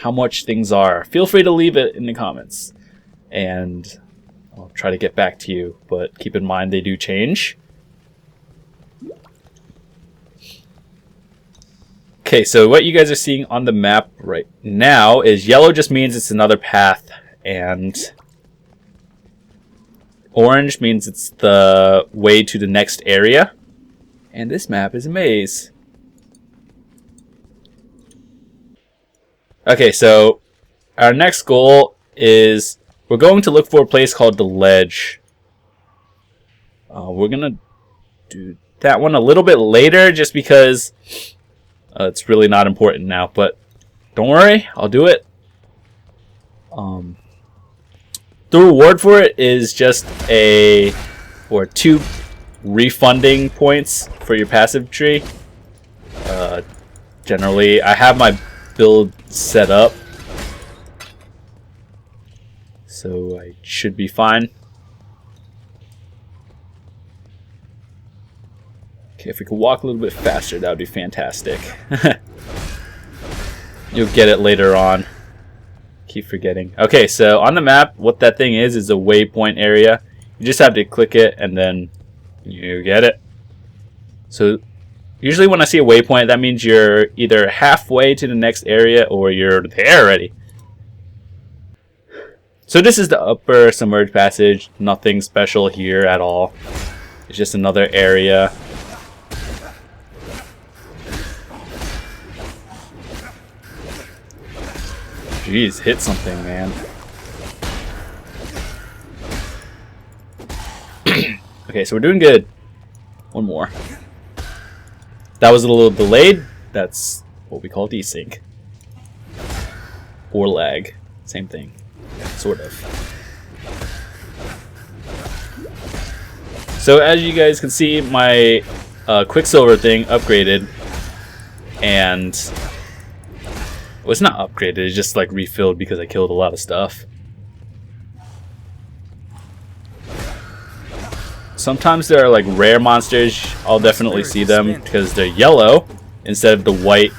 how much things are, feel free to leave it in the comments. And I'll try to get back to you, but keep in mind they do change. Okay, so what you guys are seeing on the map right now is yellow just means it's another path, and orange means it's the way to the next area. And this map is a maze. Okay, so our next goal is we're going to look for a place called the Ledge. We're going to do that one a little bit later just because it's really not important now. But don't worry, I'll do it. The reward for it is just or 2 refunding points for your passive tree. Generally, I have my build set up, so I should be fine. Okay, if we could walk a little bit faster, that would be fantastic. You'll get it later on. Keep forgetting. Okay, so on the map, what that thing is a waypoint area. You just have to click it and then you get it. So usually when I see a waypoint, that means you're either halfway to the next area or you're there already. So this is the upper submerged passage. Nothing special here at all. It's just another area. Jeez, hit something, man. Okay, so we're doing good. One more. That was a little delayed. That's what we call desync. Or lag. Same thing. Sort of. So as you guys can see, my Quicksilver thing upgraded. And well, it's not upgraded, it's just like refilled because I killed a lot of stuff. Sometimes there are like rare monsters, I'll definitely see them because they're yellow instead of the white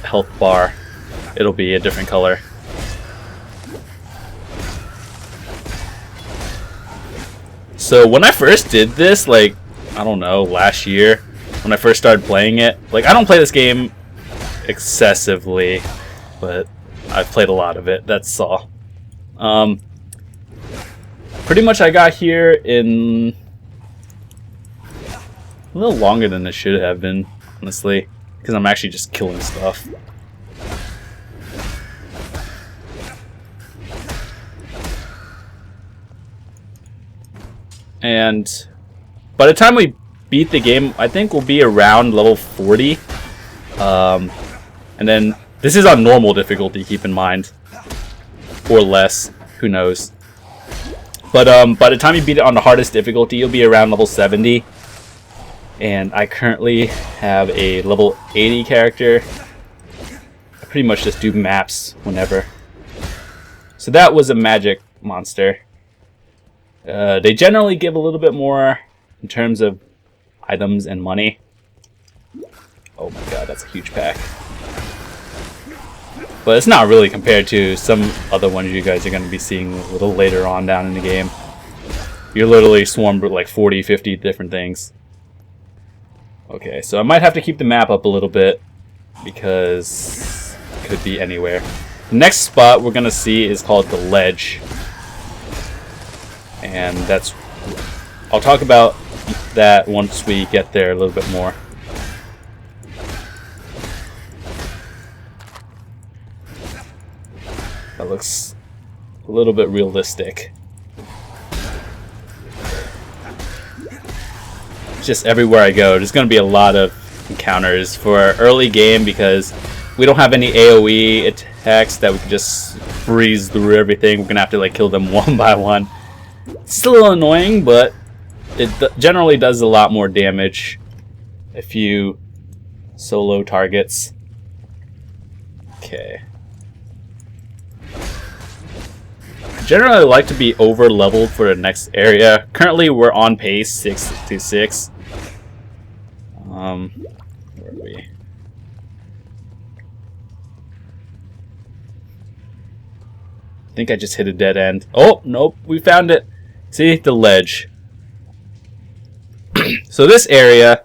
health bar. It'll be a different color. So when I first did this, like, I don't know, last year, when I first started playing it, like, I don't play this game excessively, but I've played a lot of it, that's all. Pretty much I got here in a little longer than it should have been, honestly, because I'm actually just killing stuff. And by the time we beat the game, I think we'll be around level 40. And then this is on normal difficulty, keep in mind, or less, who knows. But by the time you beat it on the hardest difficulty, you'll be around level 70. And I currently have a level 80 character. I pretty much just do maps whenever. So that was a magic monster. They generally give a little bit more in terms of items and money. Oh my god, that's a huge pack. But it's not really compared to some other ones you guys are going to be seeing a little later on down in the game. You're literally swarmed with like 40, 50 different things. Okay, so I might have to keep the map up a little bit because it could be anywhere. The next spot we're going to see is called the Ledge. And that's... I'll talk about that once we get there a little bit more. That looks a little bit realistic. Just everywhere I go, there's going to be a lot of encounters for our early game because we don't have any AoE attacks that we can just breeze through everything. We're going to have to like kill them one by one. It's still a little annoying, but it generally does a lot more damage if you solo targets. Okay. Generally, I like to be over leveled for the next area. Currently, we're on pace 6 to 6. Where are we? I think I just hit a dead end. Oh, nope, we found it. See, the ledge. So this area,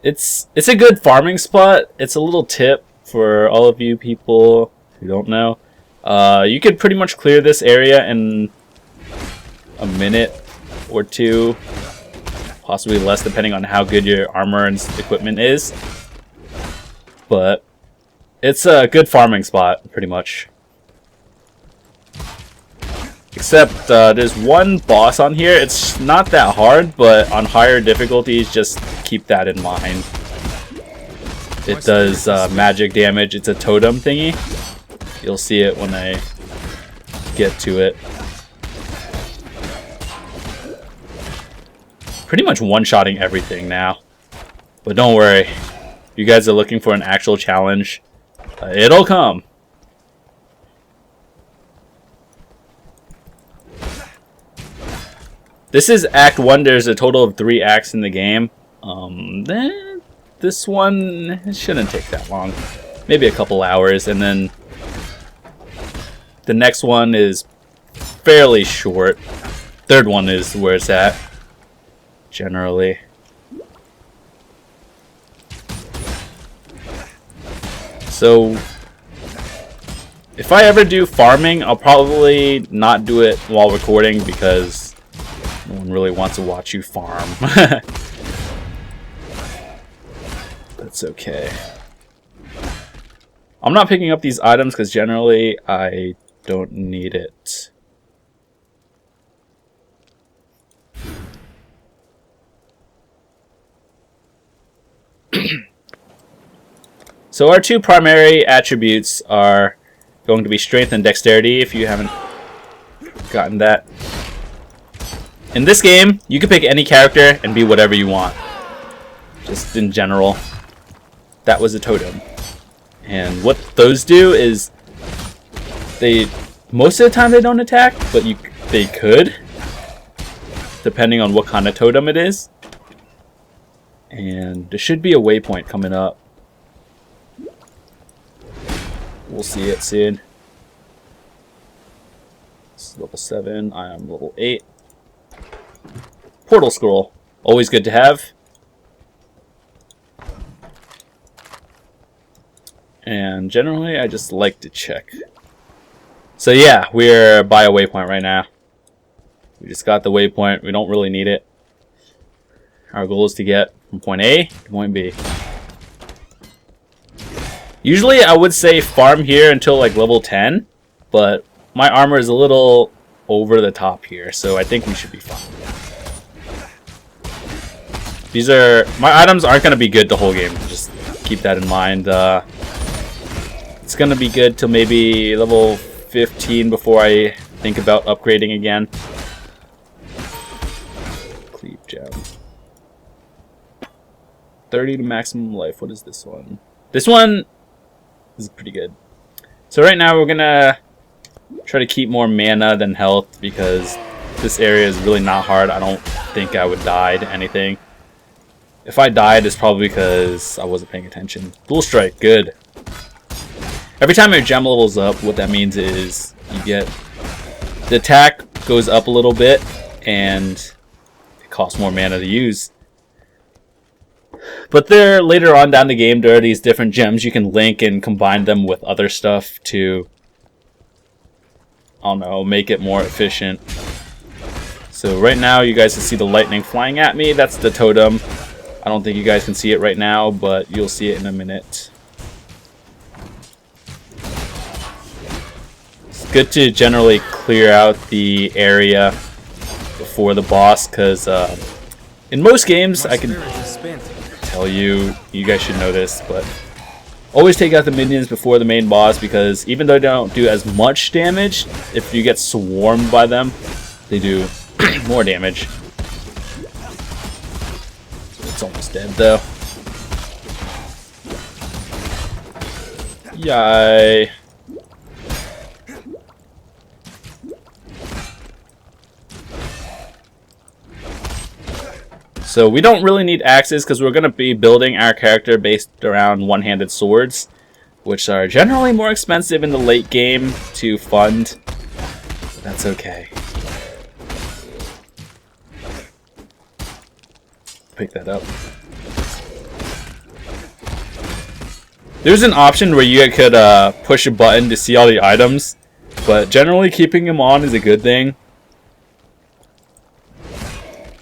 it's a good farming spot. It's a little tip for all of you people who don't know. You could pretty much clear this area in a minute or two, possibly less, depending on how good your armor and equipment is. But it's a good farming spot, pretty much. Except there's one boss on here. It's not that hard, but on higher difficulties, just keep that in mind. It does magic damage. It's a totem thingy. You'll see it when I get to it. Pretty much one-shotting everything now. But don't worry. If you guys are looking for an actual challenge, it'll come. This is Act 1. There's a total of 3 acts in the game. Then this one shouldn't take that long. Maybe a couple hours. And then the next one is fairly short. Third one is where it's at, generally. So if I ever do farming, I'll probably not do it while recording because no one really wants to watch you farm. That's okay. I'm not picking up these items because generally I don't need it. So our 2 primary attributes are going to be strength and dexterity, if you haven't gotten that. In this game, you can pick any character and be whatever you want. Just in general. That was a totem. And what those do is most of the time they don't attack, but they could, depending on what kind of totem it is. And there should be a waypoint coming up. We'll see it soon. This is level 7. I am level 8. Portal scroll. Always good to have. And generally, I just like to check. So yeah, we're by a waypoint right now. We just got the waypoint. We don't really need it. Our goal is to get from point A to point B. Usually I would say farm here until like level 10, but my armor is a little over the top here, so I think we should be fine. My items aren't going to be good the whole game, just keep that in mind. It's going to be good till maybe level 15 before I think about upgrading again. Cleave gem. 30 to maximum life. What is this one? This one is pretty good. So right now we're gonna try to keep more mana than health because this area is really not hard. I don't think I would die to anything. If I died, it's probably because I wasn't paying attention. Dual strike, good. Every time your gem levels up, what that means is you get the attack goes up a little bit and it costs more mana to use. But there, later on down the game, there are these different gems you can link and combine them with other stuff to, I don't know, make it more efficient. So right now, you guys can see the lightning flying at me. That's the totem. I don't think you guys can see it right now, but you'll see it in a minute. It's good to generally clear out the area before the boss, because in most games, I can tell you guys should know this, but always take out the minions before the main boss, because even though they don't do as much damage, if you get swarmed by them, they do more damage. It's almost dead though. Yay. So we don't really need axes because we're going to be building our character based around one-handed swords. which are generally more expensive in the late game to fund. That's okay. Pick that up. There's an option where you could push a button to see all the items, but generally keeping them on is a good thing.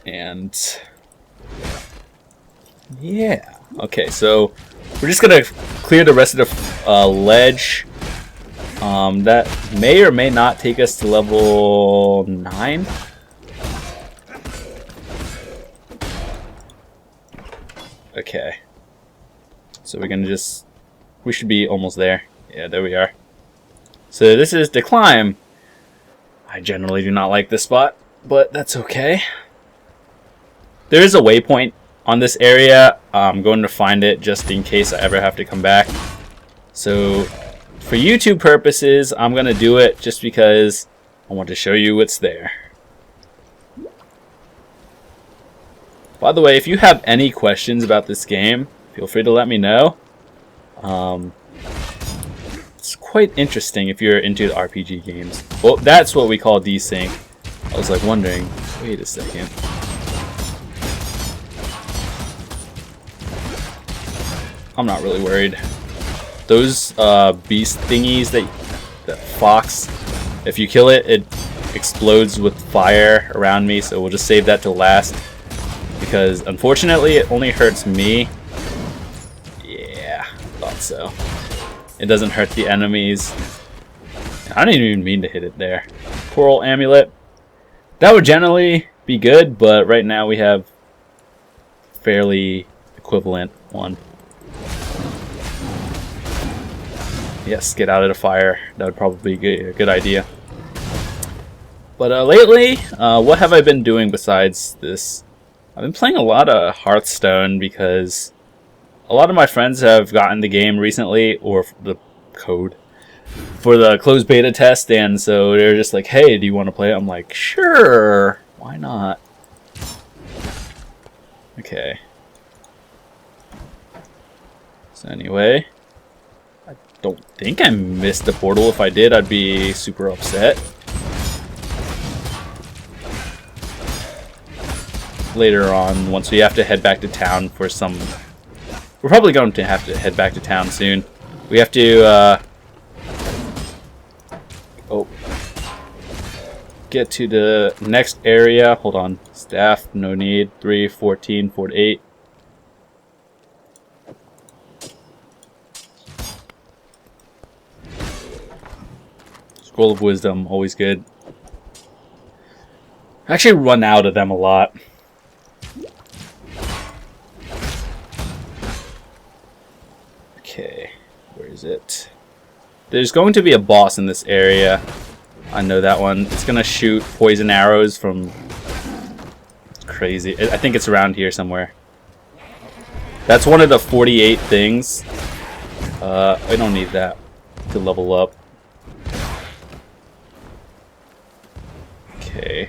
And yeah, okay, so we're just gonna clear the rest of the ledge. That may or may not take us to level 9. Okay, so we're gonna just, we should be almost there. Yeah, there we are. So this is the climb. I generally do not like this spot, but that's okay. There is a waypoint on this area. I'm going to find it just in case I ever have to come back. So for YouTube purposes, I'm going to do it just because I want to show you what's there. By the way, if you have any questions about this game, feel free to let me know. It's quite interesting if you're into the RPG games. Well, that's what we call desync. I was like wondering, wait a second. I'm not really worried. Those beast thingies that fox, if you kill it, it explodes with fire around me, so we'll just save that to last. Because unfortunately it only hurts me. Yeah, thought so. It doesn't hurt the enemies. I didn't even mean to hit it there. Coral amulet. That would generally be good, but right now we have fairly equivalent one. Yes, get out of the fire. That would probably be a good idea. But lately, what have I been doing besides this? I've been playing a lot of Hearthstone because a lot of my friends have gotten the game recently, or the code, for the closed beta test, and so they're just like, hey, do you want to play it? I'm like, sure, why not? Okay. So anyway, I don't think I missed the portal. If I did, I'd be super upset. Later on, once we have to head back to town for some... We're probably going to have to head back to town soon. We have to, get to the next area. Hold on. Staff, no need. 3, 14, 48. Scroll of Wisdom, always good. I actually run out of them a lot. Okay, where is it? There's going to be a boss in this area. I know that one. It's gonna shoot poison arrows from... Crazy. I think it's around here somewhere. That's one of the 48 things. I don't need that to level up. Okay.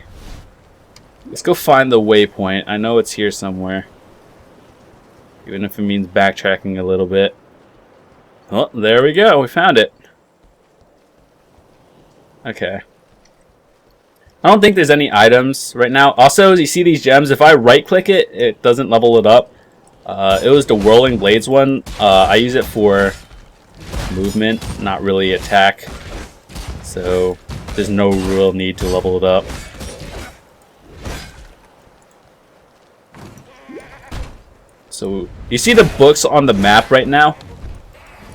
Let's go find the waypoint. I know it's here somewhere. Even if it means backtracking a little bit. Oh, there we go. We found it. Okay. I don't think there's any items right now. Also, you see these gems? If I right-click it, it doesn't level it up. It was the Whirling Blades one. I use it for movement, not really attack. So, there's no real need to level it up. So, you see the books on the map right now?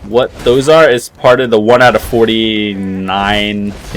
What those are is part of the 1 out of 49